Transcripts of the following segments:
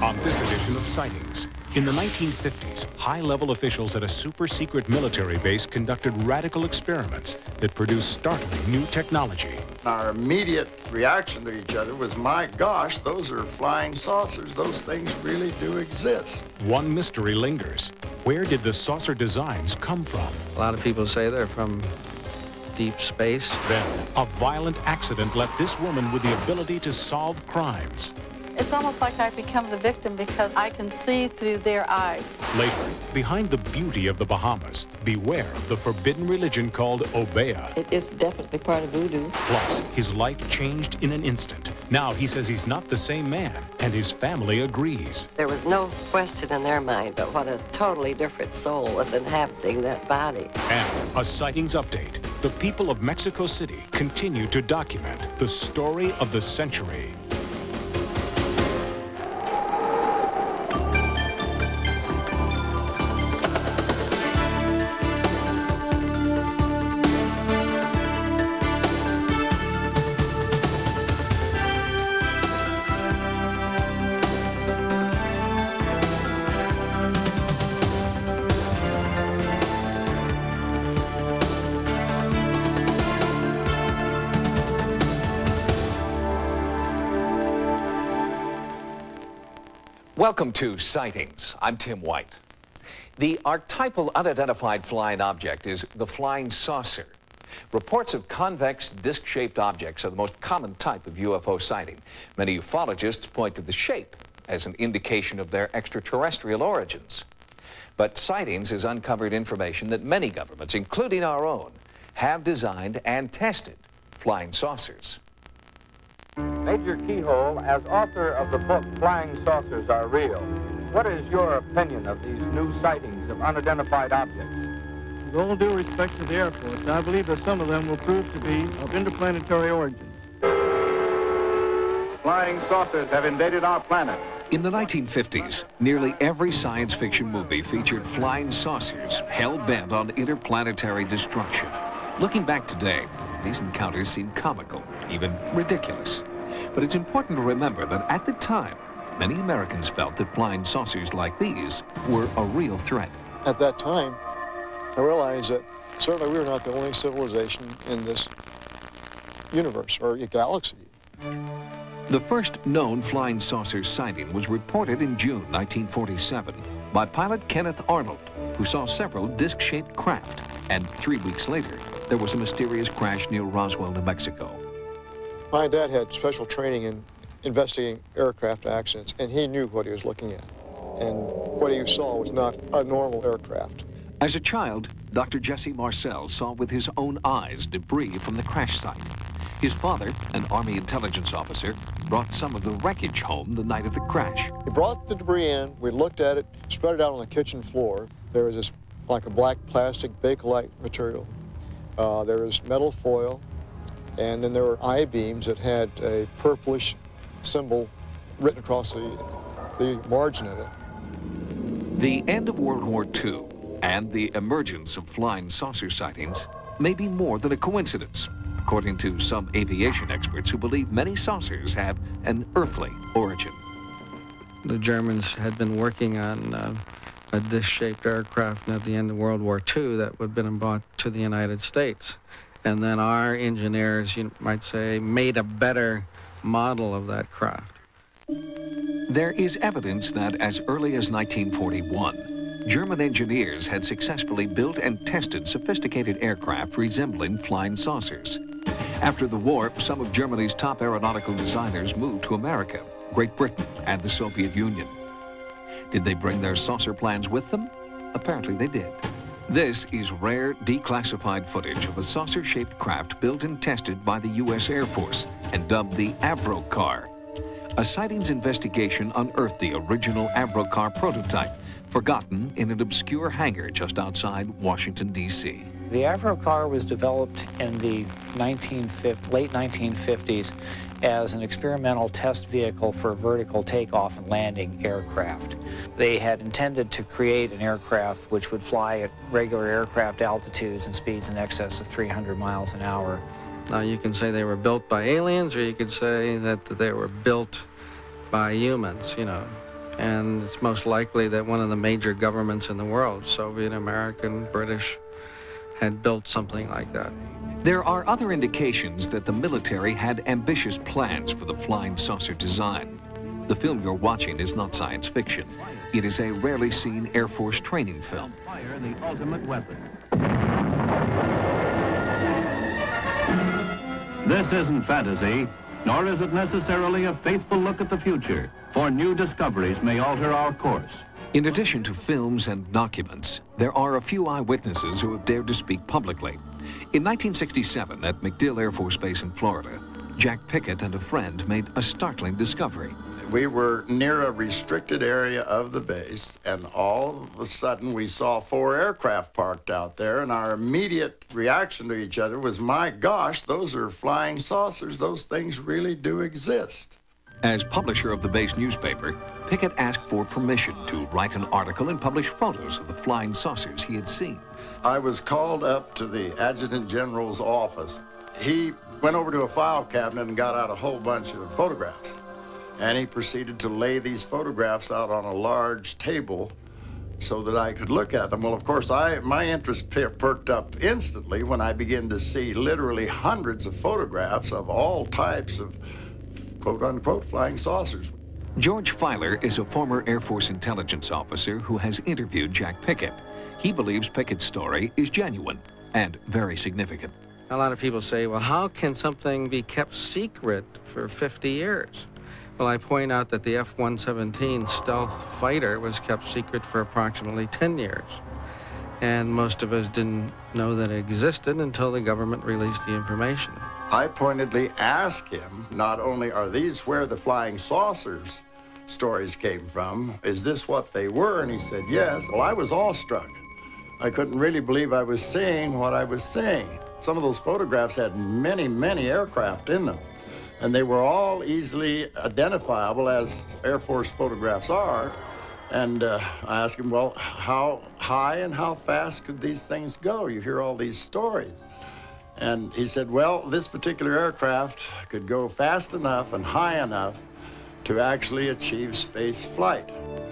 On this edition of Sightings, in the 1950s, high-level officials at a super-secret military base conducted radical experiments that produced startling new technology. Our immediate reaction to each other was, my gosh, those are flying saucers. Those things really do exist. One mystery lingers. Where did the saucer designs come from? A lot of people say they're from deep space. Then, a violent accident left this woman with the ability to solve crimes. It's almost like I've become the victim because I can see through their eyes. Later, behind the beauty of the Bahamas, beware of the forbidden religion called Obeah. It is definitely part of voodoo. Plus, his life changed in an instant. Now he says he's not the same man, and his family agrees. There was no question in their mind but what a totally different soul was inhabiting that body. And a sightings update. The people of Mexico City continue to document the story of the century. Welcome to Sightings. I'm Tim White. The archetypal unidentified flying object is the flying saucer. Reports of convex, disc-shaped objects are the most common type of UFO sighting. Many ufologists point to the shape as an indication of their extraterrestrial origins. But Sightings has uncovered information that many governments, including our own, have designed and tested flying saucers. Major Keyhole, as author of the book Flying Saucers Are Real, what is your opinion of these new sightings of unidentified objects? With all due respect to the Air Force, I believe that some of them will prove to be of interplanetary origin. Flying saucers have invaded our planet. In the 1950s, nearly every science fiction movie featured flying saucers hell-bent on interplanetary destruction. Looking back today, these encounters seem comical, even ridiculous. But it's important to remember that at the time, many Americans felt that flying saucers like these were a real threat. At that time, I realized that certainly we were not the only civilization in this universe or galaxy. The first known flying saucer sighting was reported in June 1947 by pilot Kenneth Arnold, who saw several disc-shaped craft. And 3 weeks later, there was a mysterious crash near Roswell, New Mexico. My dad had special training in investigating aircraft accidents, and he knew what he was looking at. And what he saw was not a normal aircraft. As a child, Dr. Jesse Marcel saw with his own eyes debris from the crash site. His father, an Army intelligence officer, brought some of the wreckage home the night of the crash. He brought the debris in, we looked at it, spread it out on the kitchen floor. There was this, like a black plastic Bakelite material. There was metal foil, and then there were I-beams that had a purplish symbol written across the margin of it. The end of World War II and the emergence of flying saucer sightings may be more than a coincidence, according to some aviation experts who believe many saucers have an earthly origin. The Germans had been working on a disc-shaped aircraft at the end of World War II that would have been brought to the United States. And then our engineers, you might say, made a better model of that craft. There is evidence that as early as 1941, German engineers had successfully built and tested sophisticated aircraft resembling flying saucers. After the war, some of Germany's top aeronautical designers moved to America, Great Britain, and the Soviet Union. Did they bring their saucer plans with them? Apparently they did. This is rare, declassified footage of a saucer-shaped craft built and tested by the U.S. Air Force and dubbed the Avro car. A sightings investigation unearthed the original Avro car prototype, forgotten in an obscure hangar just outside Washington, D.C. The Avro car was developed in the late 1950s as an experimental test vehicle for vertical takeoff and landing aircraft. They had intended to create an aircraft which would fly at regular aircraft altitudes and speeds in excess of 300 miles an hour. Now you can say they were built by aliens, or you could say that they were built by humans, you know, And it's most likely that one of the major governments in the world, Soviet, American, British, had built something like that. There are other indications that the military had ambitious plans for the flying saucer design. The film you're watching is not science fiction. It is a rarely seen Air Force training film. Fire the ultimate weapon. This isn't fantasy, nor is it necessarily a faithful look at the future, for new discoveries may alter our course. In addition to films and documents, there are a few eyewitnesses who have dared to speak publicly. In 1967, at MacDill Air Force Base in Florida, Jack Pickett and a friend made a startling discovery. We were near a restricted area of the base, and all of a sudden we saw 4 aircraft parked out there, and our immediate reaction to each other was, my gosh, those are flying saucers. Those things really do exist. As publisher of the base newspaper, Pickett asked for permission to write an article and publish photos of the flying saucers he had seen. I was called up to the Adjutant General's office. He went over to a file cabinet and got out a whole bunch of photographs. And he proceeded to lay these photographs out on a large table so that I could look at them. Well, of course, my interest perked up instantly when I began to see literally hundreds of photographs of all types of quote-unquote flying saucers. George Filer is a former Air Force intelligence officer who has interviewed Jack Pickett. He believes Pickett's story is genuine and very significant. A lot of people say, well, how can something be kept secret for 50 years? Well, I point out that the F-117 stealth fighter was kept secret for approximately 10 years. And most of us didn't know that it existed until the government released the information. I pointedly asked him, not only are these where the flying saucers stories came from, is this what they were? And he said, yes. Well, I was awestruck. I couldn't really believe I was seeing what I was seeing. Some of those photographs had many, many aircraft in them, and they were all easily identifiable as Air Force photographs are. And I asked him, well, how high and how fast could these things go? You hear all these stories. And he said, well, this particular aircraft could go fast enough and high enough to actually achieve space flight.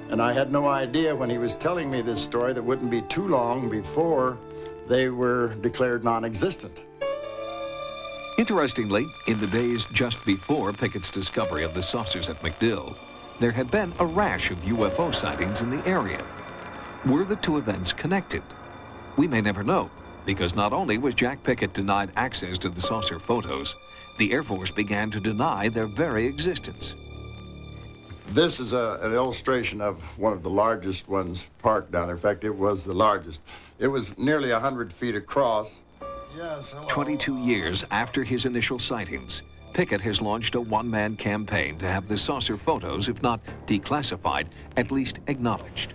And I had no idea when he was telling me this story that wouldn't be too long before they were declared non-existent. Interestingly, in the days just before Pickett's discovery of the saucers at MacDill, there had been a rash of UFO sightings in the area. Were the two events connected? We may never know, because not only was Jack Pickett denied access to the saucer photos, the Air Force began to deny their very existence. This is an illustration of one of the largest ones parked down there. In fact, it was the largest. It was nearly 100 feet across. Yes, hello. 22 years after his initial sightings, Pickett has launched a one-man campaign to have the saucer photos, if not declassified, at least acknowledged.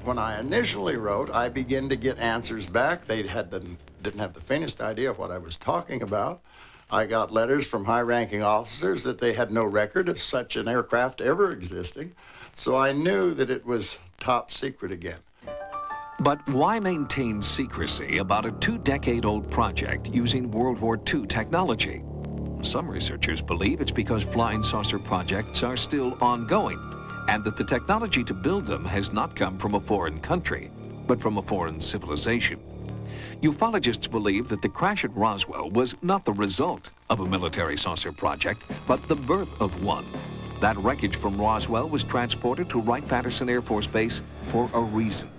When I initially wrote, I began to get answers back. They didn't have the faintest idea of what I was talking about. I got letters from high-ranking officers that they had no record of such an aircraft ever existing. So I knew that it was top secret again. But why maintain secrecy about a 2-decade-old project using World War II technology? Some researchers believe it's because flying saucer projects are still ongoing, and that the technology to build them has not come from a foreign country, but from a foreign civilization. Ufologists believe that the crash at Roswell was not the result of a military saucer project, but the birth of one. That wreckage from Roswell was transported to Wright-Patterson Air Force Base for a reason.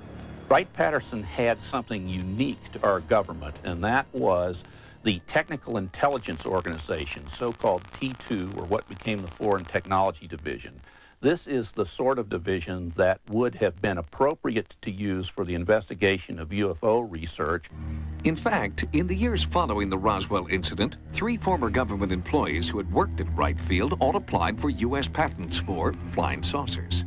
Wright-Patterson had something unique to our government, and that was the Technical Intelligence Organization, so-called T2, or what became the Foreign Technology Division. This is the sort of division that would have been appropriate to use for the investigation of UFO research. In fact, in the years following the Roswell incident, 3 former government employees who had worked at Wright Field all applied for U.S. patents for flying saucers.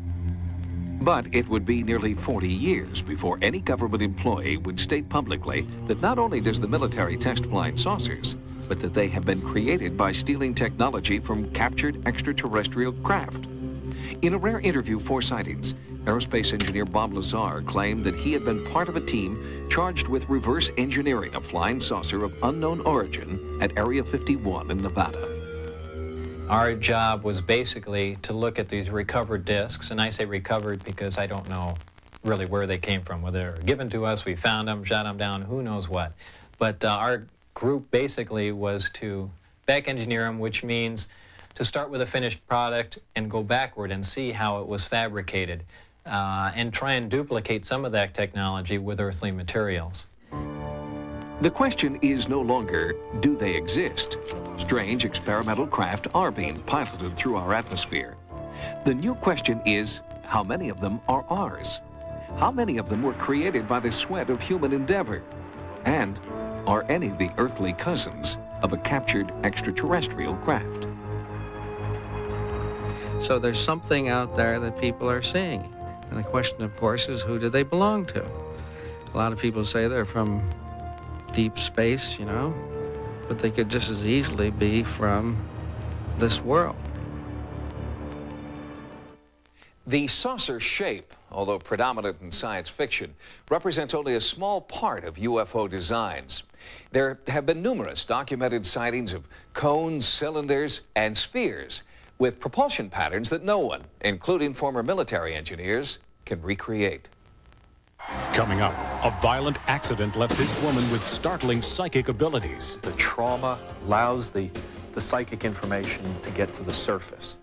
But it would be nearly 40 years before any government employee would state publicly that not only does the military test flying saucers, but that they have been created by stealing technology from captured extraterrestrial craft. In a rare interview for Sightings, aerospace engineer Bob Lazar claimed that he had been part of a team charged with reverse engineering a flying saucer of unknown origin at Area 51 in Nevada. Our job was basically to look at these recovered discs, and I say recovered because I don't know really where they came from, whether they were given to us, we found them, shot them down, who knows what. But our group basically was to back engineer them, which means to start with a finished product and go backward and see how it was fabricated, and try and duplicate some of that technology with earthly materials. The question is no longer, do they exist? Strange experimental craft are being piloted through our atmosphere. The new question is, how many of them are ours? How many of them were created by the sweat of human endeavor? And are any the earthly cousins of a captured extraterrestrial craft? So there's something out there that people are seeing. And the question, of course, is who do they belong to? A lot of people say they're from deep space, you know, but they could just as easily be from this world. The saucer shape, although predominant in science fiction, represents only a small part of UFO designs. There have been numerous documented sightings of cones, cylinders, and spheres with propulsion patterns that no one, including former military engineers, can recreate. Coming up, a violent accident left this woman with startling psychic abilities. The trauma allows the psychic information to get to the surface.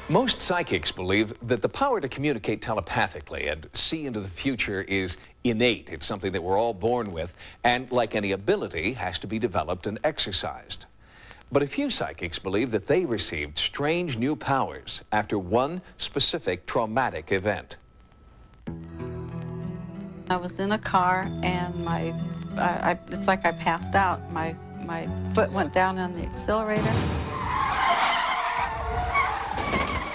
Most psychics believe that the power to communicate telepathically and see into the future is innate. It's something that we're all born with, and like any ability, has to be developed and exercised. But a few psychics believe that they received strange new powers after one specific traumatic event. I was in a car and it's like I passed out. My foot went down on the accelerator.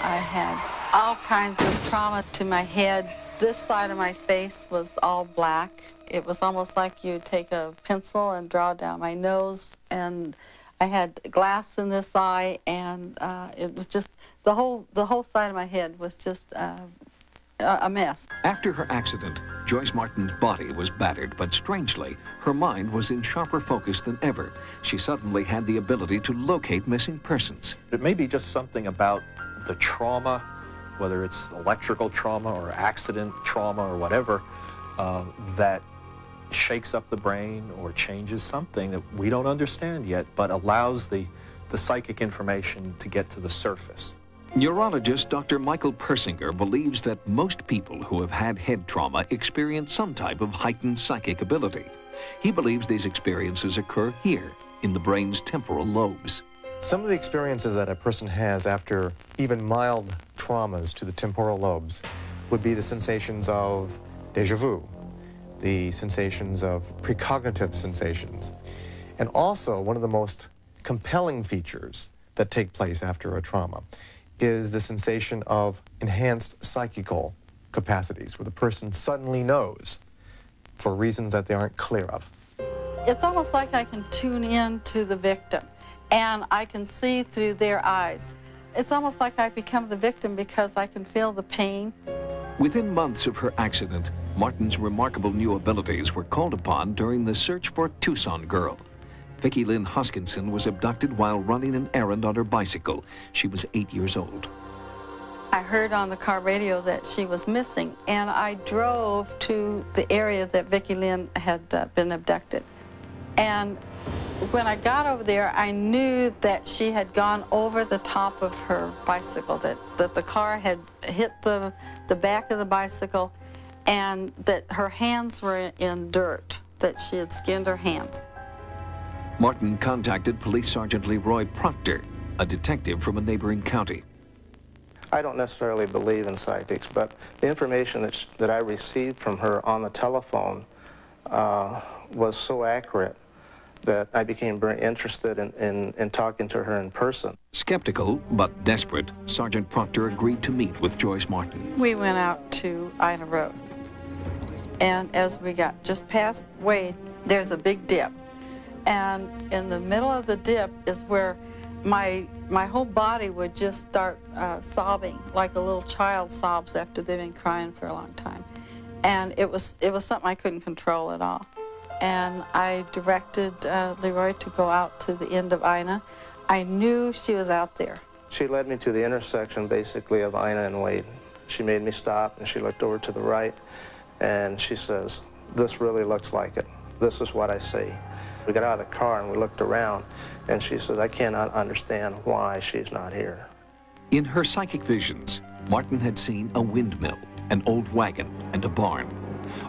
I had all kinds of trauma to my head. This side of my face was all black. It was almost like you take a pencil and draw down my nose, and I had glass in this eye, and it was just, the whole side of my head was just a mess. After her accident, Joyce Martin's body was battered, but strangely, her mind was in sharper focus than ever. She suddenly had the ability to locate missing persons. It may be just something about the trauma, whether it's electrical trauma or accident trauma or whatever, that shakes up the brain or changes something that we don't understand yet, but allows the psychic information to get to the surface. Neurologist Dr. Michael Persinger believes that most people who have had head trauma experience some type of heightened psychic ability. He believes these experiences occur here, in the brain's temporal lobes. Some of the experiences that a person has after even mild traumas to the temporal lobes would be the sensations of déjà vu, the sensations of precognitive sensations. And also, one of the most compelling features that take place after a trauma is the sensation of enhanced psychical capacities, where the person suddenly knows for reasons that they aren't clear of. It's almost like I can tune in to the victim, and I can see through their eyes. It's almost like I become the victim because I can feel the pain. Within months of her accident, Martin's remarkable new abilities were called upon during the search for Tucson Girl. Vicki Lynn Huskinson was abducted while running an errand on her bicycle. She was 8 years old. I heard on the car radio that she was missing, and I drove to the area that Vicki Lynn had been abducted. And when I got over there, I knew that she had gone over the top of her bicycle, that the car had hit the back of the bicycle, and that her hands were in dirt, that she had skinned her hands. Martin contacted Police Sergeant Leroy Proctor, a detective from a neighboring county. I don't necessarily believe in psychics, but the information that I received from her on the telephone was so accurate that I became very interested in talking to her in person. Skeptical but desperate, Sergeant Proctor agreed to meet with Joyce Martin. We went out to Ida Road, and as we got just past Wade, there's a big dip. And in the middle of the dip is where my whole body would just start sobbing like a little child sobs after they've been crying for a long time. And it was something I couldn't control at all. and I directed Leroy to go out to the end of Ina. I knew she was out there. She led me to the intersection, basically, of Ina and Wade. She made me stop, and she looked over to the right, and she says, "This really looks like it. This is what I see." We got out of the car, and we looked around, and she says, "I cannot understand why she's not here." In her psychic visions, Martin had seen a windmill, an old wagon, and a barn.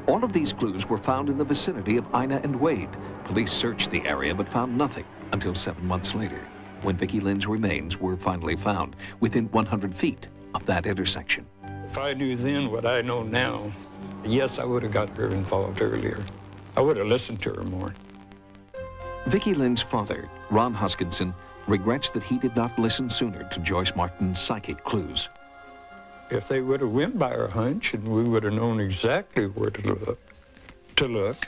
All of these clues were found in the vicinity of Ina and Wade. Police searched the area but found nothing until 7 months later, when Vicki Lynn's remains were finally found within 100 feet of that intersection. If I knew then what I know now, yes, I would have got her involved earlier. I would have listened to her more. Vicki Lynn's father, Ron Huskinson, regrets that he did not listen sooner to Joyce Martin's psychic clues. If they would have went by our hunch and we would have known exactly where to look,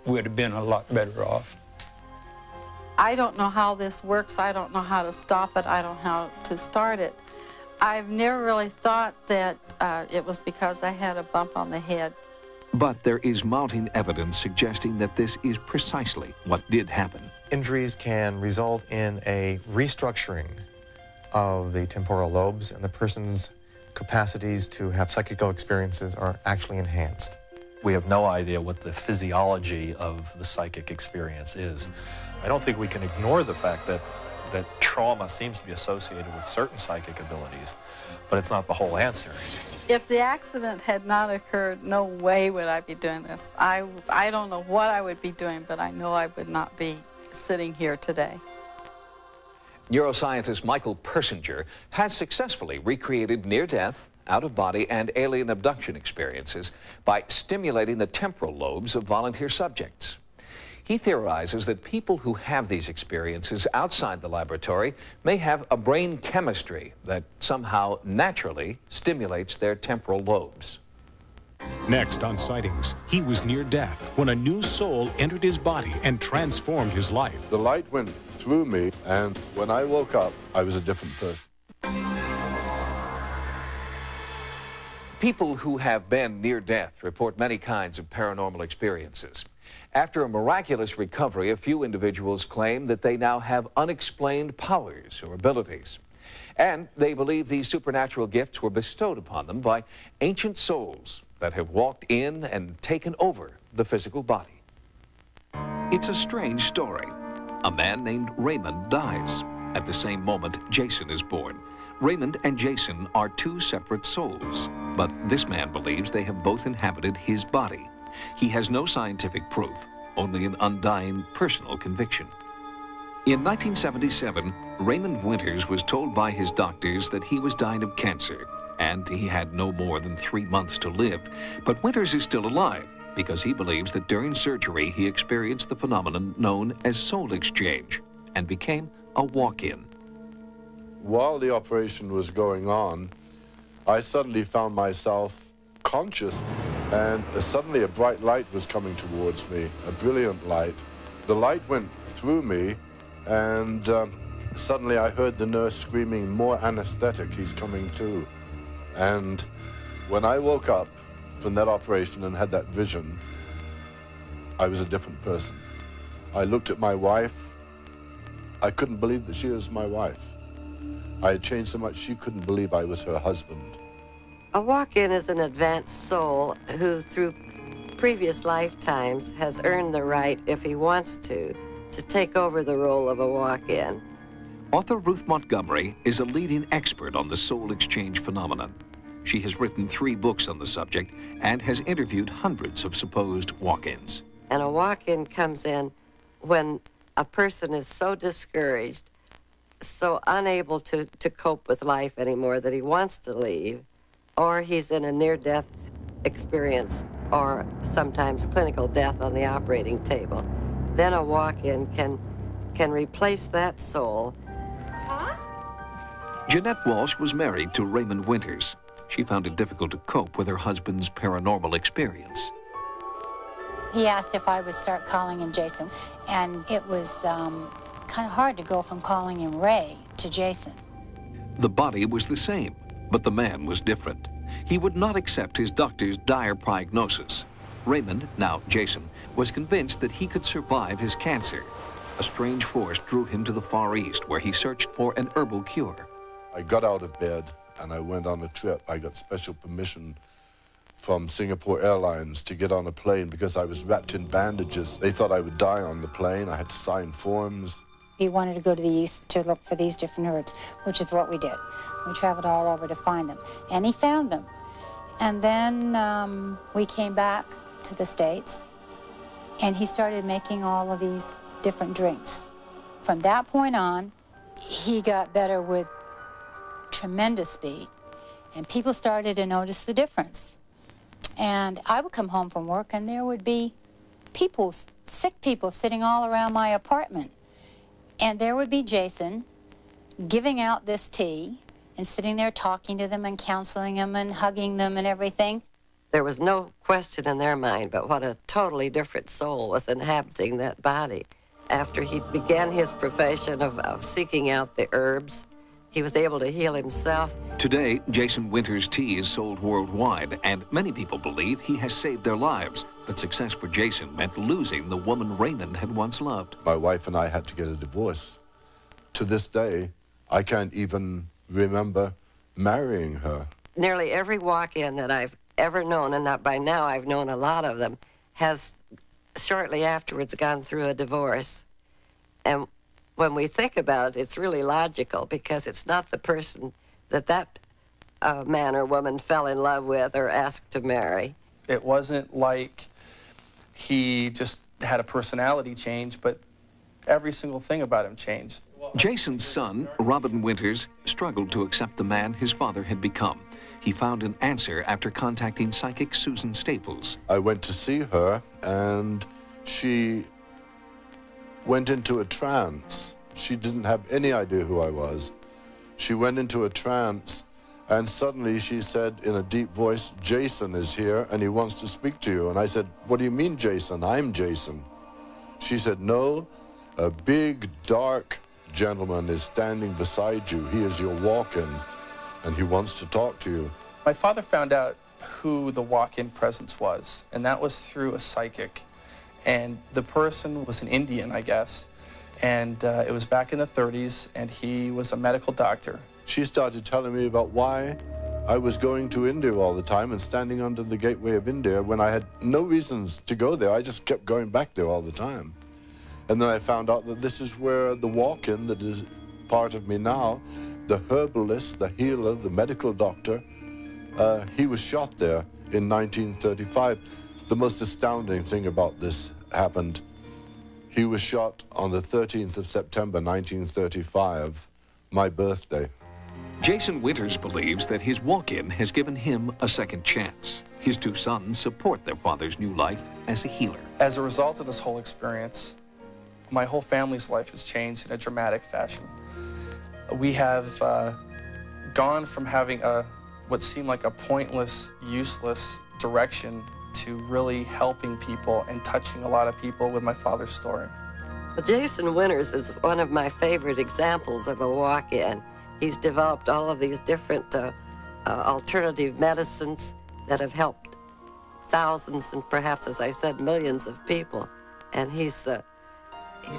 we'd have been a lot better off. I don't know how this works. I don't know how to stop it. I don't know how to start it. I've never really thought that it was because I had a bump on the head. But there is mounting evidence suggesting that this is precisely what did happen. Injuries can result in a restructuring of the temporal lobes, and the person's capacities to have psychical experiences are actually enhanced. We have no idea what the physiology of the psychic experience is. I don't think we can ignore the fact that trauma seems to be associated with certain psychic abilities, but it's not the whole answer. If the accident had not occurred, no way would I be doing this. I don't know what I would be doing, but I know I would not be sitting here today. Neuroscientist Michael Persinger has successfully recreated near-death, out-of-body, and alien abduction experiences by stimulating the temporal lobes of volunteer subjects. He theorizes that people who have these experiences outside the laboratory may have a brain chemistry that somehow naturally stimulates their temporal lobes. Next on Sightings, he was near death when a new soul entered his body and transformed his life. The light went through me, and when I woke up, I was a different person. People who have been near death report many kinds of paranormal experiences. After a miraculous recovery, a few individuals claim that they now have unexplained powers or abilities. And they believe these supernatural gifts were bestowed upon them by ancient souls that have walked in and taken over the physical body. It's a strange story. A man named Raymond dies. At the same moment, Jason is born. Raymond and Jason are two separate souls, but this man believes they have both inhabited his body. He has no scientific proof, only an undying personal conviction. In 1977, Raymond Winters was told by his doctors that he was dying of cancer, and he had no more than 3 months to live. But Winters is still alive because he believes that during surgery he experienced the phenomenon known as soul exchange and became a walk-in. While the operation was going on, I suddenly found myself conscious, and suddenly a bright light was coming towards me, a brilliant light. The light went through me, and suddenly I heard the nurse screaming, "More anesthetic, he's coming to." And when I woke up from that operation and had that vision, I was a different person. I looked at my wife. I couldn't believe that she was my wife. I had changed so much she couldn't believe I was her husband. A walk-in is an advanced soul who, through previous lifetimes, has earned the right, if he wants to take over the role of a walk-in. Author Ruth Montgomery is a leading expert on the soul exchange phenomenon. She has written 3 books on the subject and has interviewed hundreds of supposed walk-ins. And a walk-in comes in when a person is so discouraged, so unable to cope with life anymore that he wants to leave, or he's in a near-death experience, or sometimes clinical death on the operating table. Then a walk-in can replace that soul. Jeanette Walsh was married to Raymond Winters. She found it difficult to cope with her husband's paranormal experience. He asked if I would start calling him Jason, and it was kind of hard to go from calling him Ray to Jason. The body was the same, but the man was different. He would not accept his doctor's dire prognosis. Raymond, now Jason, was convinced that he could survive his cancer. A strange force drew him to the Far East, where he searched for an herbal cure. I got out of bed and I went on a trip. I got special permission from Singapore Airlines to get on a plane because I was wrapped in bandages. They thought I would die on the plane. I had to sign forms. He wanted to go to the east to look for these different herbs, which is what we did. We traveled all over to find them, and he found them. And then we came back to the States, and he started making all of these different drinks. From that point on, he got better with tremendous speed, and people started to notice the difference. And I would come home from work, and there would be people, sick people, sitting all around my apartment. And there would be Jason giving out this tea and sitting there talking to them and counseling them and hugging them and everything. There was no question in their mind but what a totally different soul was inhabiting that body. After he began his profession of seeking out the herbs, he was able to heal himself. Today, Jason Winter's tea is sold worldwide, and many people believe he has saved their lives. But success for Jason meant losing the woman Raymond had once loved. My wife and I had to get a divorce. To this day, I can't even remember marrying her. Nearly every walk-in that I've ever known, and by now I've known a lot of them, has shortly afterwards gone through a divorce. And when we think about it, it's really logical, because it's not the person that man or woman fell in love with or asked to marry. It wasn't like he just had a personality change, but every single thing about him changed. Jason's son, Robin Winters, struggled to accept the man his father had become. He found an answer after contacting psychic Susan Staples. I went to see her, and she went into a trance. She didn't have any idea who I was. She went into a trance, and suddenly she said in a deep voice, "Jason is here, and he wants to speak to you." And I said, "What do you mean, Jason? I'm Jason." She said, "No, a big, dark gentleman is standing beside you. He is your walk-in, and he wants to talk to you." My father found out who the walk-in presence was, and that was through a psychic. And the person was an Indian, I guess. And it was back in the 30s, and he was a medical doctor. She started telling me about why I was going to India all the time and standing under the gateway of India when I had no reasons to go there. I just kept going back there all the time. And then I found out that this is where the walk-in that is part of me now, the herbalist, the healer, the medical doctor, he was shot there in 1935. The most astounding thing about this happened. He was shot on the 13th of September, 1935, my birthday. Jason Winters believes that his walk-in has given him a second chance. His two sons support their father's new life as a healer. As a result of this whole experience, my whole family's life has changed in a dramatic fashion. We have gone from having what seemed like a pointless, useless direction to really helping people and touching a lot of people with my father's story. Jason Winters is one of my favorite examples of a walk-in. He's developed all of these different alternative medicines that have helped thousands and perhaps, as I said, millions of people. And he's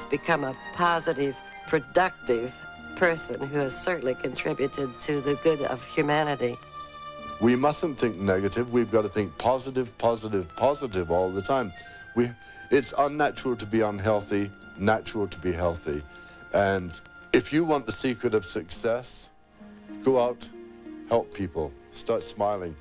become a positive, productive person who has certainly contributed to the good of humanity. We mustn't think negative. We've got to think positive, positive, positive all the time. It's unnatural to be unhealthy, natural to be healthy. And if you want the secret of success, go out, help people, start smiling.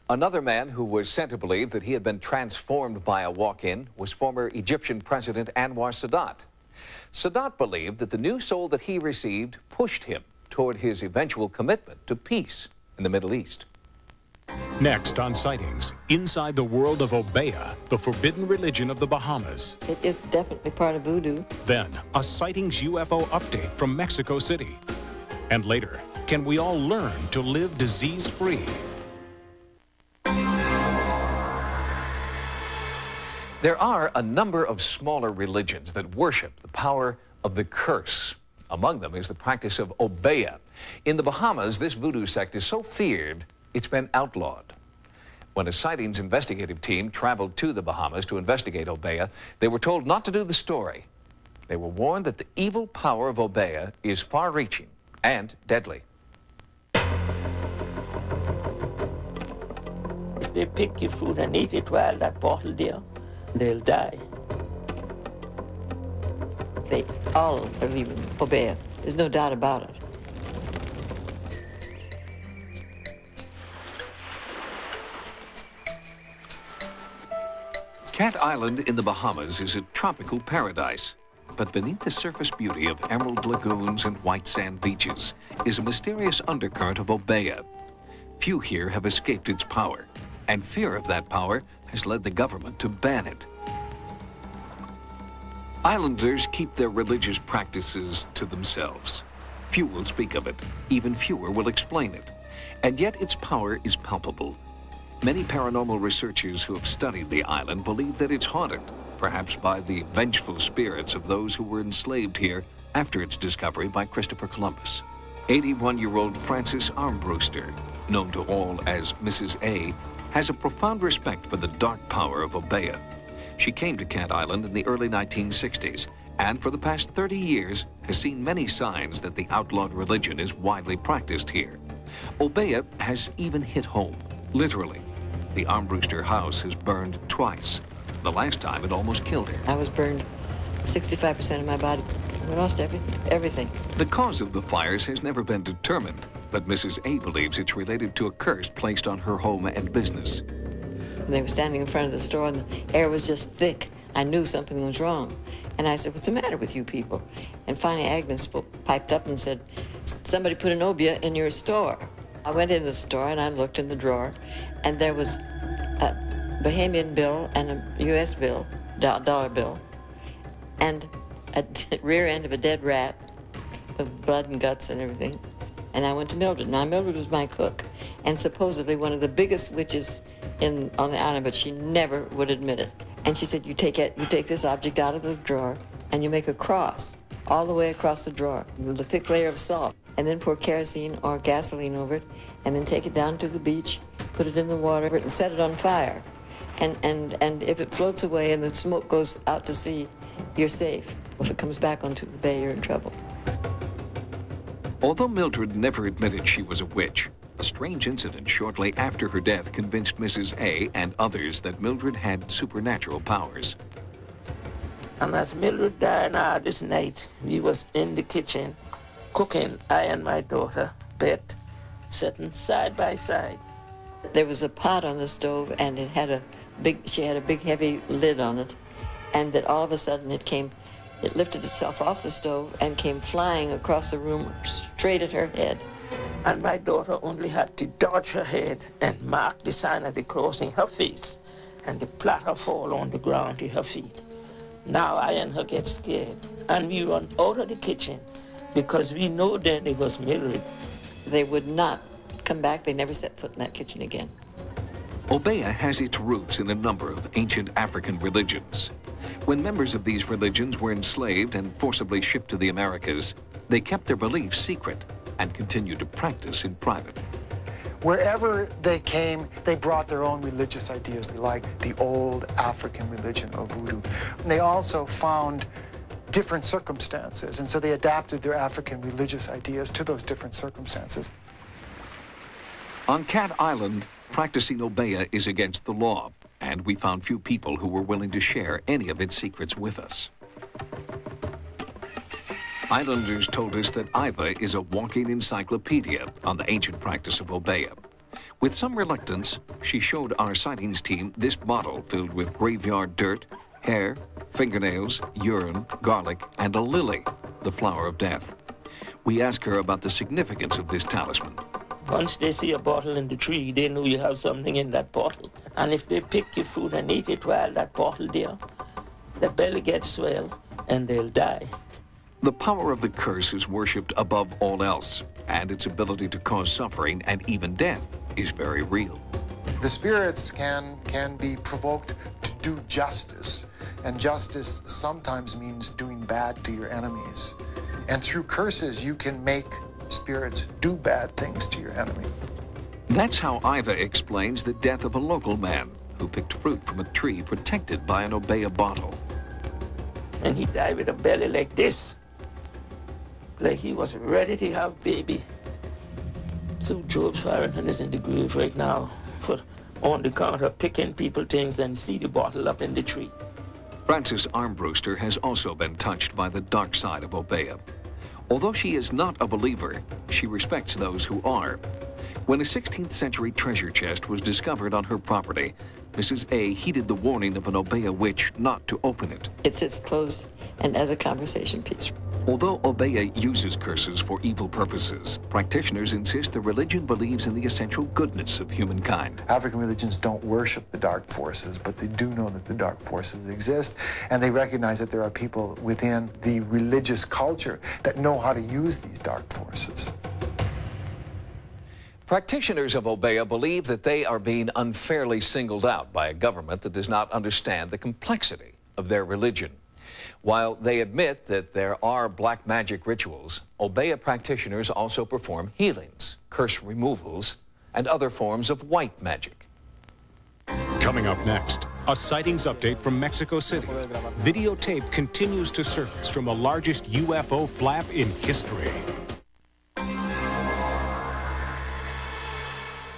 Another man who was said to believe that he had been transformed by a walk-in was former Egyptian President Anwar Sadat. Sadat believed that the new soul that he received pushed him toward his eventual commitment to peace in the Middle East. Next on Sightings, inside the world of Obeah, the forbidden religion of the Bahamas. It is definitely part of voodoo. Then, a Sightings UFO update from Mexico City. And later, can we all learn to live disease-free? There are a number of smaller religions that worship the power of the curse. Among them is the practice of Obeah. In the Bahamas, this voodoo sect is so feared, it's been outlawed. When a sightings investigative team traveled to the Bahamas to investigate Obeah, they were told not to do the story. They were warned that the evil power of Obeah is far-reaching and deadly. If they pick your food and eat it while that bottle there, they'll die. They all believe in Obeah. There's no doubt about it. Cat Island in the Bahamas is a tropical paradise. But beneath the surface beauty of emerald lagoons and white sand beaches is a mysterious undercurrent of Obeah. Few here have escaped its power, and fear of that power has led the government to ban it. Islanders keep their religious practices to themselves. Few will speak of it, even fewer will explain it. And yet its power is palpable. Many paranormal researchers who have studied the island believe that it's haunted, perhaps by the vengeful spirits of those who were enslaved here after its discovery by Christopher Columbus. 81-year-old Frances Armbruster, known to all as Mrs. A, has a profound respect for the dark power of Obeah. She came to Cat Island in the early 1960s, and for the past 30 years has seen many signs that the outlawed religion is widely practiced here. Obeah has even hit home, literally. The Armbruster house has burned twice. The last time it almost killed her. I was burned 65% of my body. We lost everything. The cause of the fires has never been determined, but Mrs. A believes it's related to a curse placed on her home and business. They were standing in front of the store and the air was just thick. I knew something was wrong. And I said, "What's the matter with you people?" And finally Agnes piped up and said, "Somebody put an Obeah in your store." I went in the store and I looked in the drawer, and there was a Bahamian bill and a U.S. bill, dollar bill, and a rear end of a dead rat with blood and guts and everything. And I went to Mildred. Now, Mildred was my cook and supposedly one of the biggest witches on the island, but she never would admit it. And she said, you take this object out of the drawer and you make a cross all the way across the drawer with a thick layer of salt, and then pour kerosene or gasoline over it, and then take it down to the beach, put it in the water, and set it on fire. And if it floats away and the smoke goes out to sea, you're safe. If it comes back onto the bay, you're in trouble. Although Mildred never admitted she was a witch, a strange incident shortly after her death convinced Mrs. A and others that Mildred had supernatural powers. And as Mildred died this night, we was in the kitchen cooking, I and my daughter, Bet, sitting side by side. There was a pot on the stove, and it had she had a big heavy lid on it, and that all of a sudden it lifted itself off the stove and came flying across the room straight at her head. And my daughter only had to dodge her head and mark the sign of the cross in her face, and the platter fall on the ground to her feet. Now I and her get scared, and we run out of the kitchen because we know then it was Mildred. They would not come back. They never set foot in that kitchen again. Obeah has its roots in a number of ancient African religions. When members of these religions were enslaved and forcibly shipped to the Americas, they kept their beliefs secret and continued to practice in private. Wherever they came, they brought their own religious ideas, like the old African religion of voodoo. And they also found different circumstances, and so they adapted their African religious ideas to those different circumstances. On Cat Island, practicing Obeah is against the law, and we found few people who were willing to share any of its secrets with us. Islanders told us that Iva is a walking encyclopedia on the ancient practice of Obeah. With some reluctance, she showed our sightings team this bottle filled with graveyard dirt, hair, fingernails, urine, garlic, and a lily, the flower of death. We asked her about the significance of this talisman. Once they see a bottle in the tree, they know you have something in that bottle. And if they pick your food and eat it while that bottle there, the belly gets swelled and they'll die. The power of the curse is worshipped above all else, and its ability to cause suffering and even death is very real. The spirits can be provoked to do justice, and justice sometimes means doing bad to your enemies. And through curses, you can make spirits do bad things to your enemy. That's how Iva explains the death of a local man who picked fruit from a tree protected by an Obeah bottle. And he died with a belly like this, like he was ready to have baby. So Job's Farrington is in the grave right now for on the counter picking people things and see the bottle up in the tree. Frances Armbruster has also been touched by the dark side of Obeah. Although she is not a believer, she respects those who are. When a 16th century treasure chest was discovered on her property, Mrs. A heeded the warning of an Obeah witch not to open it. It sits closed and as a conversation piece. Although Obeah uses curses for evil purposes, practitioners insist the religion believes in the essential goodness of humankind. African religions don't worship the dark forces, but they do know that the dark forces exist, and they recognize that there are people within the religious culture that know how to use these dark forces. Practitioners of Obeah believe that they are being unfairly singled out by a government that does not understand the complexity of their religion. While they admit that there are black magic rituals, Obeah practitioners also perform healings, curse removals, and other forms of white magic. Coming up next, a sightings update from Mexico City. Videotape continues to surface from the largest UFO flap in history.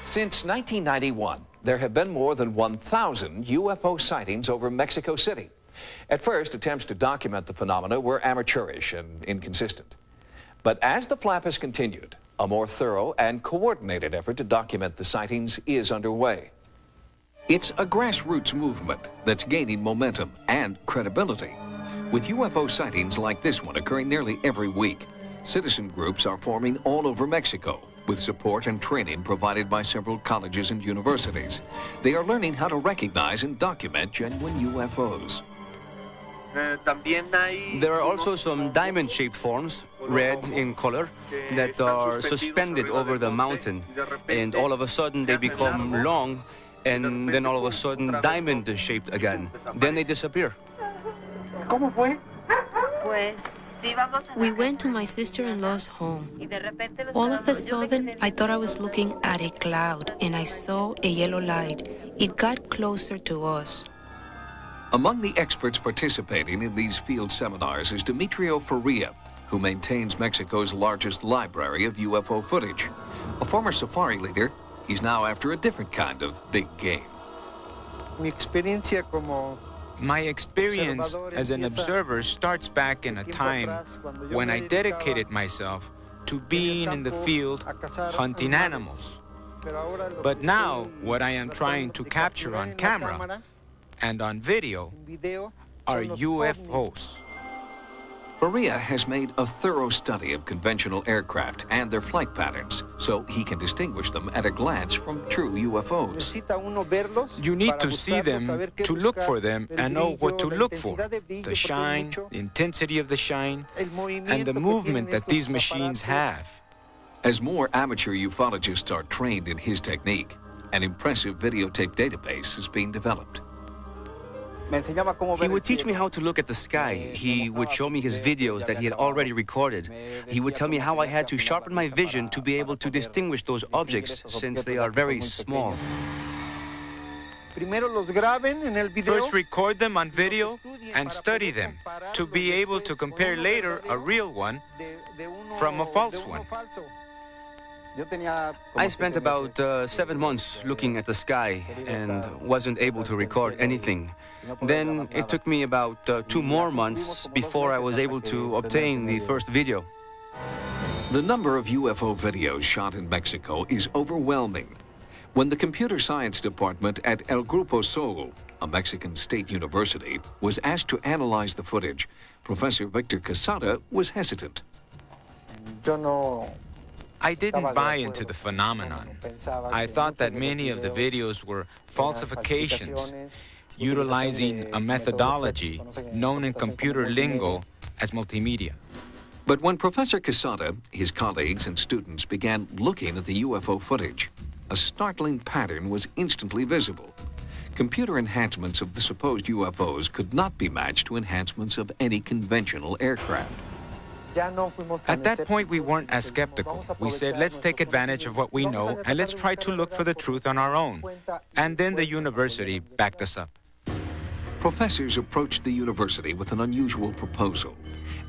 Since 1991, there have been more than 1,000 UFO sightings over Mexico City. At first, attempts to document the phenomena were amateurish and inconsistent. But as the flap has continued, a more thorough and coordinated effort to document the sightings is underway. It's a grassroots movement that's gaining momentum and credibility. With UFO sightings like this one occurring nearly every week, citizen groups are forming all over Mexico, with support and training provided by several colleges and universities. They are learning how to recognize and document genuine UFOs. There are also some diamond-shaped forms, red in color, that are suspended over the mountain, and all of a sudden they become long, and then all of a sudden diamond-shaped again. Then they disappear. We went to my sister-in-law's home. All of a sudden, I thought I was looking at a cloud, and I saw a yellow light. It got closer to us. Among the experts participating in these field seminars is Demetrio Faria, who maintains Mexico's largest library of UFO footage. A former safari leader, he's now after a different kind of big game. My experience as an observer starts back in a time when I dedicated myself to being in the field hunting animals. But now, what I am trying to capture on camera and on video are UFOs. Faria has made a thorough study of conventional aircraft and their flight patterns, so he can distinguish them at a glance from true UFOs. You need to see them to look for them and know what to look for. The shine, the intensity of the shine, and the movement that these machines have. As more amateur ufologists are trained in his technique, an impressive videotape database is being developed. He would teach me how to look at the sky. He would show me his videos that he had already recorded. He would tell me how I had to sharpen my vision to be able to distinguish those objects since they are very small. First record them on video and study them to be able to compare later a real one from a false one. I spent about 7 months looking at the sky and wasn't able to record anything. Then it took me about 2 more months before I was able to obtain the first video. The number of UFO videos shot in Mexico is overwhelming. When the computer science department at El Grupo Sol, a Mexican state university, was asked to analyze the footage, Professor Victor Quesada was hesitant. I didn't buy into the phenomenon. I thought that many of the videos were falsifications, utilizing a methodology known in computer lingo as multimedia. But when Professor Quesada, his colleagues and students began looking at the UFO footage, a startling pattern was instantly visible. Computer enhancements of the supposed UFOs could not be matched to enhancements of any conventional aircraft. At that point, we weren't as skeptical. We said, let's take advantage of what we know and let's try to look for the truth on our own. And then the university backed us up. Professors approached the university with an unusual proposal.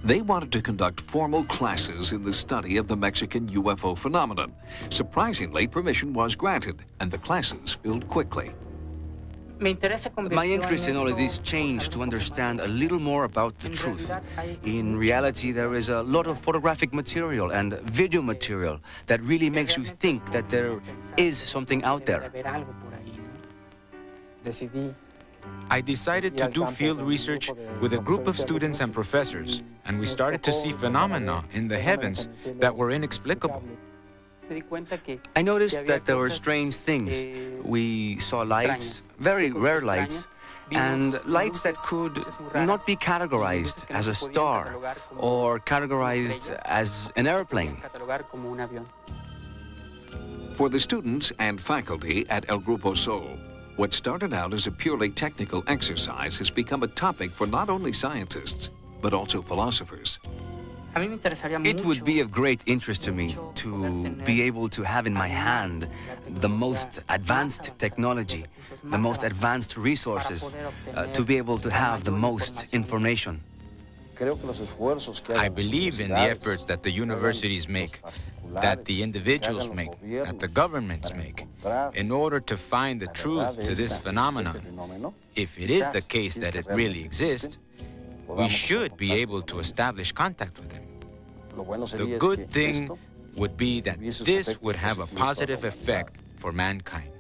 They wanted to conduct formal classes in the study of the Mexican UFO phenomenon. Surprisingly, permission was granted, and the classes filled quickly. My interest in all of this changed to understand a little more about the truth. In reality, there is a lot of photographic material and video material that really makes you think that there is something out there. I decided to do field research with a group of students and professors, and we started to see phenomena in the heavens that were inexplicable. I noticed that there were strange things. We saw lights, very rare lights, and lights that could not be categorized as a star or categorized as an airplane. For the students and faculty at El Grupo Sol, what started out as a purely technical exercise has become a topic for not only scientists, but also philosophers. It would be of great interest to me to be able to have in my hand the most advanced technology, the most advanced resources, to be able to have the most information. I believe in the efforts that the universities make, that the individuals make, that the governments make, in order to find the truth to this phenomenon. If it is the case that it really exists, we should be able to establish contact with him. The good thing would be that this would have a positive effect for mankind.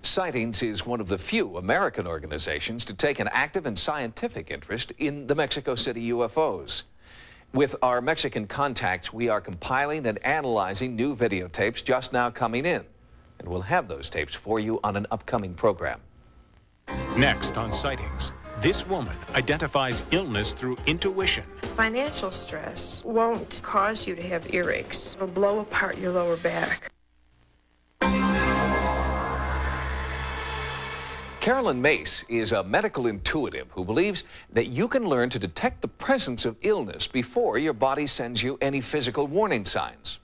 Sightings is one of the few American organizations to take an active and scientific interest in the Mexico City UFOs. With our Mexican contacts, we are compiling and analyzing new videotapes just now coming in. And we'll have those tapes for you on an upcoming program. Next on Sightings, this woman identifies illness through intuition. Financial stress won't cause you to have earaches. It'll blow apart your lower back. Carolyn Mace is a medical intuitive who believes that you can learn to detect the presence of illness before your body sends you any physical warning signs.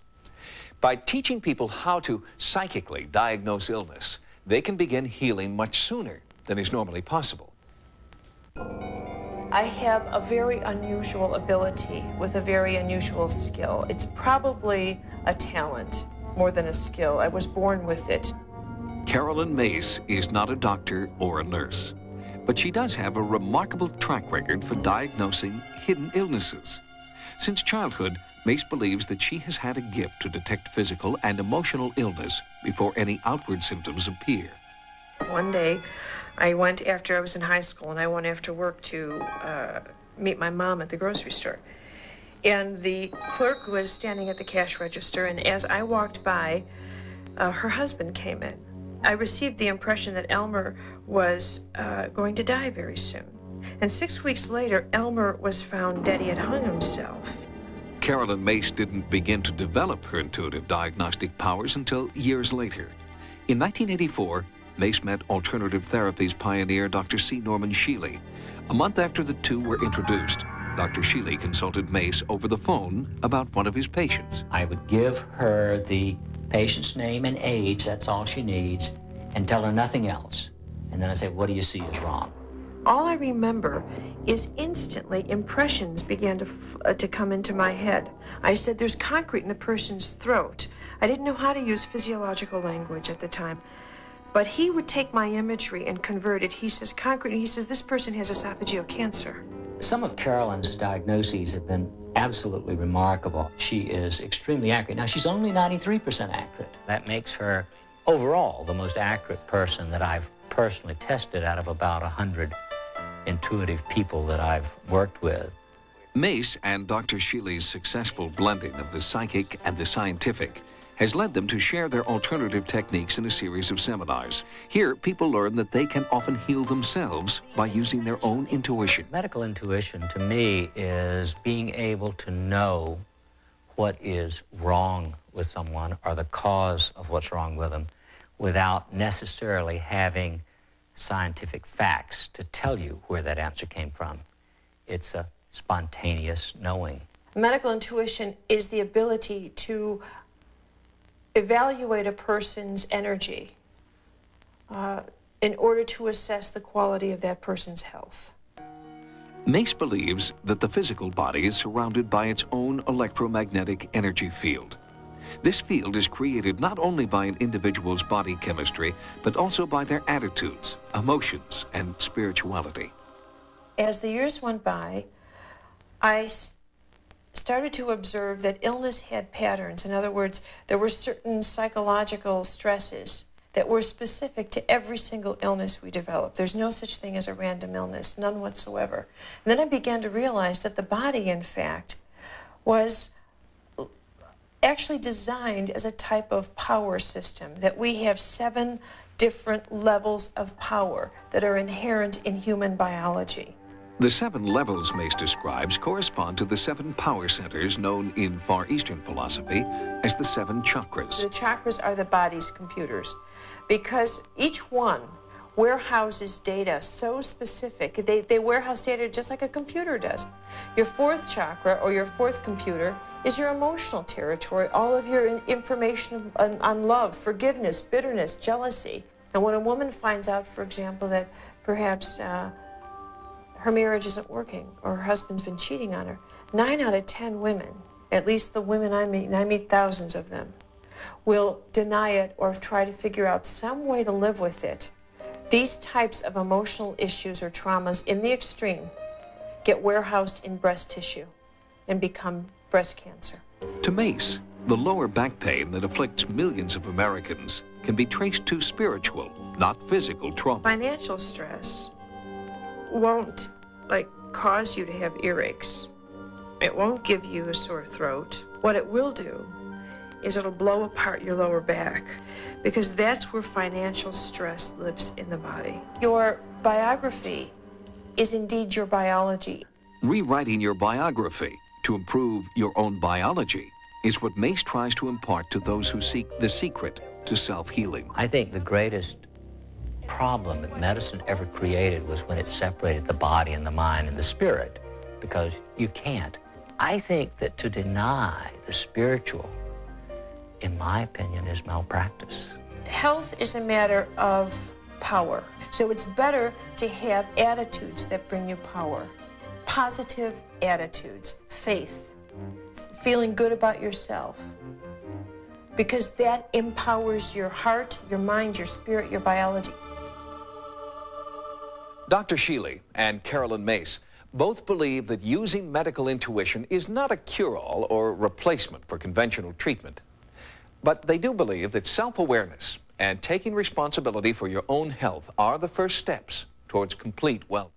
By teaching people how to psychically diagnose illness, they can begin healing much sooner than is normally possible. I have a very unusual ability with a very unusual skill. It's probably a talent more than a skill. I was born with it. Carolyn Mace is not a doctor or a nurse, but she does have a remarkable track record for diagnosing hidden illnesses. Since childhood, Mace believes that she has had a gift to detect physical and emotional illness before any outward symptoms appear. One day, I went after I was in high school, and I went after work to meet my mom at the grocery store. And the clerk was standing at the cash register, and as I walked by, her husband came in. I received the impression that Elmer was going to die very soon. And 6 weeks later, Elmer was found dead. He had hung himself. Carolyn Mace didn't begin to develop her intuitive diagnostic powers until years later. In 1984, Mace met alternative therapies pioneer Dr. C. Norman Shealy. A month after the two were introduced, Dr. Shealy consulted Mace over the phone about one of his patients. I would give her the patient's name and age, that's all she needs, and tell her nothing else. And then I say, what do you see is wrong? All I remember is instantly impressions began to come into my head. I said, there's concrete in the person's throat. I didn't know how to use physiological language at the time. But he would take my imagery and convert it. He says concrete, and he says this person has esophageal cancer. Some of Carolyn's diagnoses have been absolutely remarkable. She is extremely accurate. Now, she's only 93% accurate. That makes her, overall, the most accurate person that I've personally tested out of about 100 intuitive people that I've worked with. Mace and Dr. Shealy's successful blending of the psychic and the scientific has led them to share their alternative techniques in a series of seminars. Here, people learn that they can often heal themselves by using their own intuition. Medical intuition, to me, is being able to know what is wrong with someone or the cause of what's wrong with them without necessarily having scientific facts to tell you where that answer came from. It's a spontaneous knowing. Medical intuition is the ability to evaluate a person's energy in order to assess the quality of that person's health. Mace believes that the physical body is surrounded by its own electromagnetic energy field. This field is created not only by an individual's body chemistry, but also by their attitudes, emotions, and spirituality. As the years went by, I started to observe that illness had patterns. In other words, there were certain psychological stresses that were specific to every single illness we developed. There's no such thing as a random illness, none whatsoever. And then I began to realize that the body, in fact, was actually designed as a type of power system, that we have 7 different levels of power that are inherent in human biology. The 7 levels Mace describes correspond to the 7 power centers known in Far Eastern philosophy as the 7 chakras. The chakras are the body's computers, because each one warehouses data so specific. They warehouse data just like a computer does. Your 4th chakra, or your 4th computer, is your emotional territory, all of your information on love, forgiveness, bitterness, jealousy. And when a woman finds out, for example, that perhaps her marriage isn't working, or her husband's been cheating on her, 9 out of 10 women, at least the women I meet, and I meet thousands of them, will deny it or try to figure out some way to live with it. These types of emotional issues or traumas in the extreme get warehoused in breast tissue and become breast cancer. To Mace, the lower back pain that afflicts millions of Americans can be traced to spiritual, not physical trauma. Financial stress won't cause you to have earaches. It won't give you a sore throat. What it will do is it'll blow apart your lower back, because that's where financial stress lives in the body. Your biography is indeed your biology. Rewriting your biography to improve your own biology is what Mace tries to impart to those who seek the secret to self-healing. I think the greatest problem that medicine ever created was when it separated the body and the mind and the spirit, because you can't. I think that to deny the spiritual, in my opinion, is malpractice. Health is a matter of power. So it's better to have attitudes that bring you power. Positive attitudes, faith, feeling good about yourself, because that empowers your heart, your mind, your spirit, your biology. Dr. Sheely and Carolyn Mace both believe that using medical intuition is not a cure-all or replacement for conventional treatment. But they do believe that self-awareness and taking responsibility for your own health are the first steps towards complete wellness.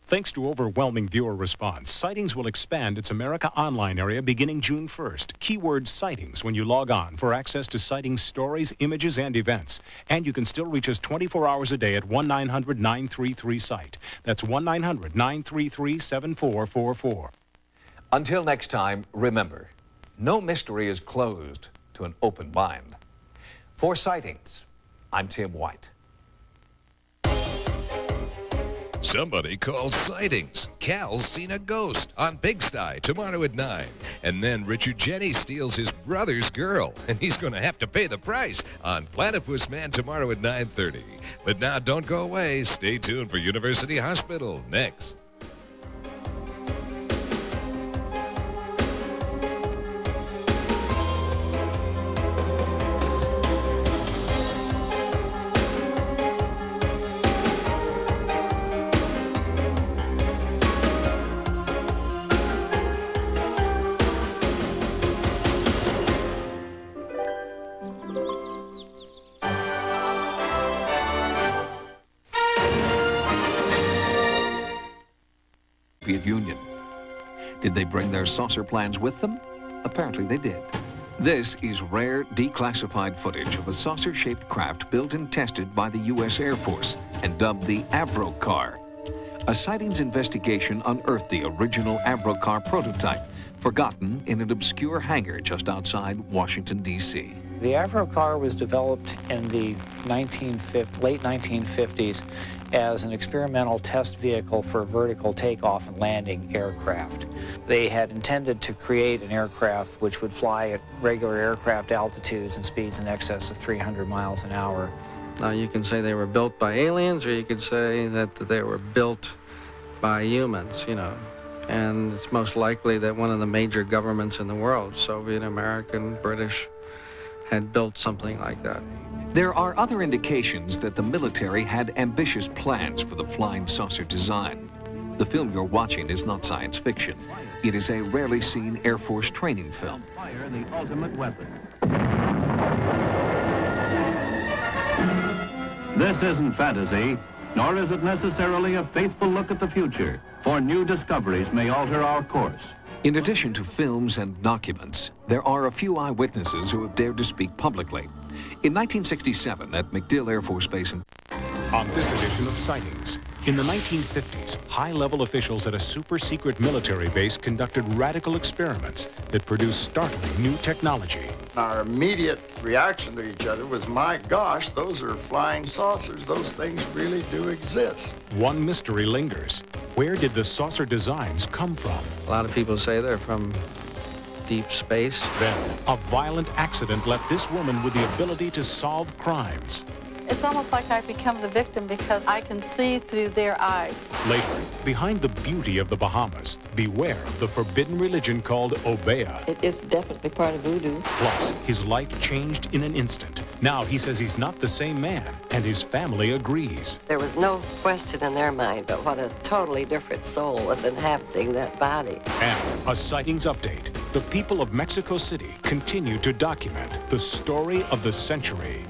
Thanks to overwhelming viewer response, Sightings will expand its America Online area beginning June 1st. Keyword Sightings when you log on for access to Sightings stories, images, and events. And you can still reach us 24 hours a day at 1-900-933-SIGHT. That's 1-900-933-7444. Until next time, remember, no mystery is closed to an open mind. For Sightings, I'm Tim White. Somebody called Sightings. Cal's seen a ghost on Big Sty tomorrow at 9. And then Richard Jenny steals his brother's girl, and he's going to have to pay the price on Platypus Man tomorrow at 9:30. But now don't go away. Stay tuned for University Hospital next. Union. Did they bring their saucer plans with them? Apparently they did. This is rare, declassified footage of a saucer-shaped craft built and tested by the U.S. Air Force and dubbed the Avro Car. A Sightings investigation unearthed the original Avro Car prototype, forgotten in an obscure hangar just outside Washington, D.C. The Avro car was developed in the late 1950s as an experimental test vehicle for vertical takeoff and landing aircraft. They had intended to create an aircraft which would fly at regular aircraft altitudes and speeds in excess of 300 miles an hour. Now, you can say they were built by aliens, or you could say that they were built by humans, you know. And it's most likely that one of the major governments in the world, Soviet, American, British, had built something like that. There are other indications that the military had ambitious plans for the flying saucer design. The film you're watching is not science fiction. It is a rarely seen Air Force training film. Fire the ultimate weapon. This isn't fantasy, nor is it necessarily a faithful look at the future, for new discoveries may alter our course. In addition to films and documents, there are a few eyewitnesses who have dared to speak publicly. In 1967, at MacDill Air Force Base on this edition of Sightings, in the 1950s, high-level officials at a super-secret military base conducted radical experiments that produced startling new technology. Our immediate reaction to each other was, my gosh, those are flying saucers. Those things really do exist. One mystery lingers. Where did the saucer designs come from? A lot of people say they're from deep space. Then, a violent accident left this woman with the ability to solve crimes. It's almost like I've become the victim because I can see through their eyes. Later, behind the beauty of the Bahamas, beware of the forbidden religion called Obeah. It is definitely part of voodoo. Plus, his life changed in an instant. Now he says he's not the same man, and his family agrees. There was no question in their mind but what a totally different soul was inhabiting that body. And a sightings update. The people of Mexico City continue to document the story of the century.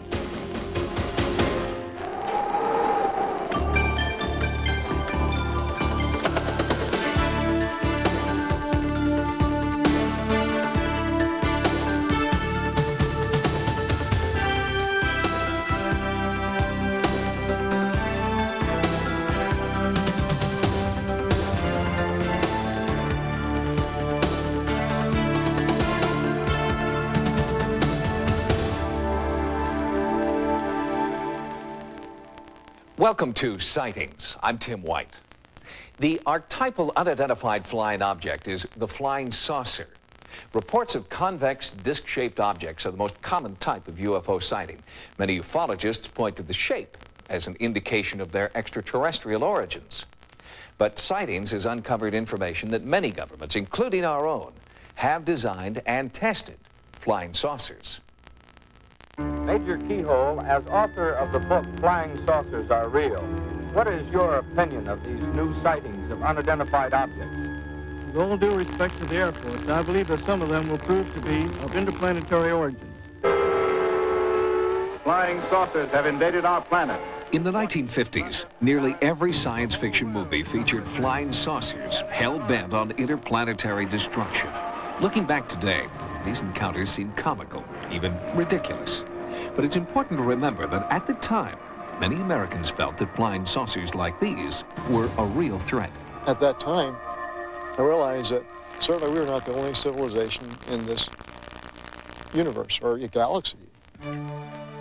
Welcome to Sightings. I'm Tim White. The archetypal unidentified flying object is the flying saucer. Reports of convex, disc-shaped objects are the most common type of UFO sighting. Many ufologists point to the shape as an indication of their extraterrestrial origins. But Sightings has uncovered information that many governments, including our own, have designed and tested flying saucers. Major Keyhole, as author of the book Flying Saucers Are Real, what is your opinion of these new sightings of unidentified objects? With all due respect to the Air Force, I believe that some of them will prove to be of interplanetary origin. Flying saucers have invaded our planet. In the 1950s, nearly every science fiction movie featured flying saucers hell-bent on interplanetary destruction. Looking back today, these encounters seem comical, even ridiculous. But it's important to remember that at the time, many Americans felt that flying saucers like these were a real threat. At that time, I realized that certainly we were not the only civilization in this universe or galaxy.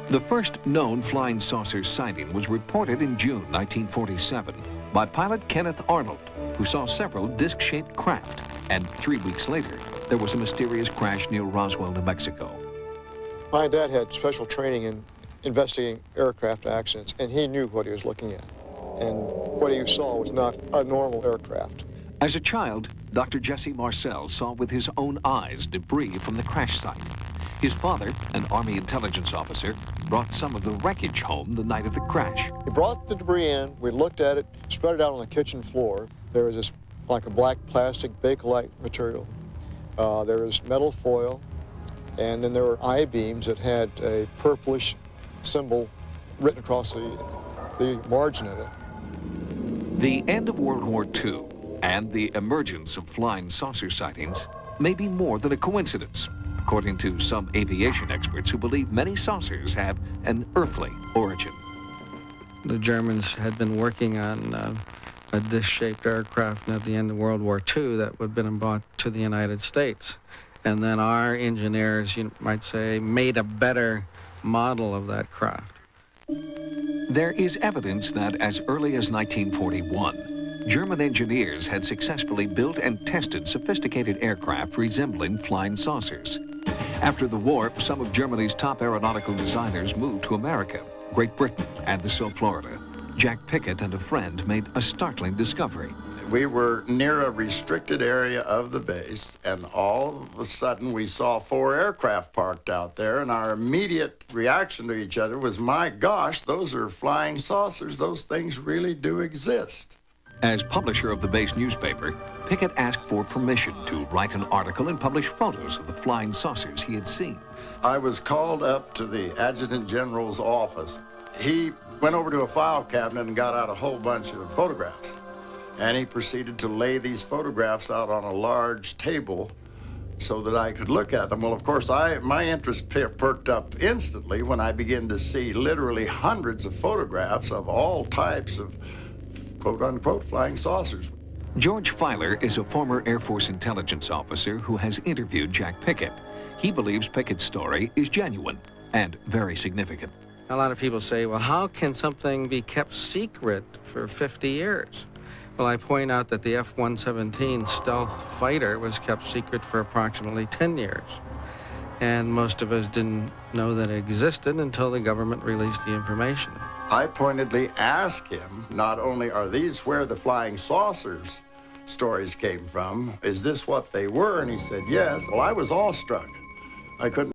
The first known flying saucer sighting was reported in June 1947 by pilot Kenneth Arnold, who saw several disc-shaped craft. And 3 weeks later, there was a mysterious crash near Roswell, New Mexico. My dad had special training in investigating aircraft accidents, and he knew what he was looking at. And what he saw was not a normal aircraft. As a child, Dr. Jesse Marcel saw with his own eyes debris from the crash site. His father, an Army intelligence officer, brought some of the wreckage home the night of the crash. He brought the debris in, we looked at it, spread it out on the kitchen floor. There was this, like a black plastic Bakelite material. There was metal foil, and then there were I-beams that had a purplish symbol written across the margin of it. The end of World War II and the emergence of flying saucer sightings may be more than a coincidence, according to some aviation experts who believe many saucers have an earthly origin. The Germans had been working on a disc-shaped aircraft at the end of World War II that would have been brought to the United States. And then our engineers, you might say, made a better model of that craft. There is evidence that as early as 1941, German engineers had successfully built and tested sophisticated aircraft resembling flying saucers. After the war, some of Germany's top aeronautical designers moved to America, Great Britain, and the South Florida. Jack Pickett and a friend made a startling discovery. We were near a restricted area of the base, and all of a sudden we saw 4 aircraft parked out there, and our immediate reaction to each other was, my gosh, those are flying saucers. Those things really do exist. As publisher of the base newspaper, Pickett asked for permission to write an article and publish photos of the flying saucers he had seen. I was called up to the Adjutant General's office. He went over to a file cabinet and got out a whole bunch of photographs. And he proceeded to lay these photographs out on a large table so that I could look at them. Well, of course, my interest perked up instantly when I began to see literally hundreds of photographs of all types of quote-unquote flying saucers. George Filer is a former Air Force intelligence officer who has interviewed Jack Pickett. He believes Pickett's story is genuine and very significant. A lot of people say, well, how can something be kept secret for 50 years? Well, I point out that the F-117 stealth fighter was kept secret for approximately 10 years. And most of us didn't know that it existed until the government released the information. I pointedly asked him, not only are these where the flying saucers stories came from, is this what they were? And he said, yes. Well, I was awestruck. I couldn't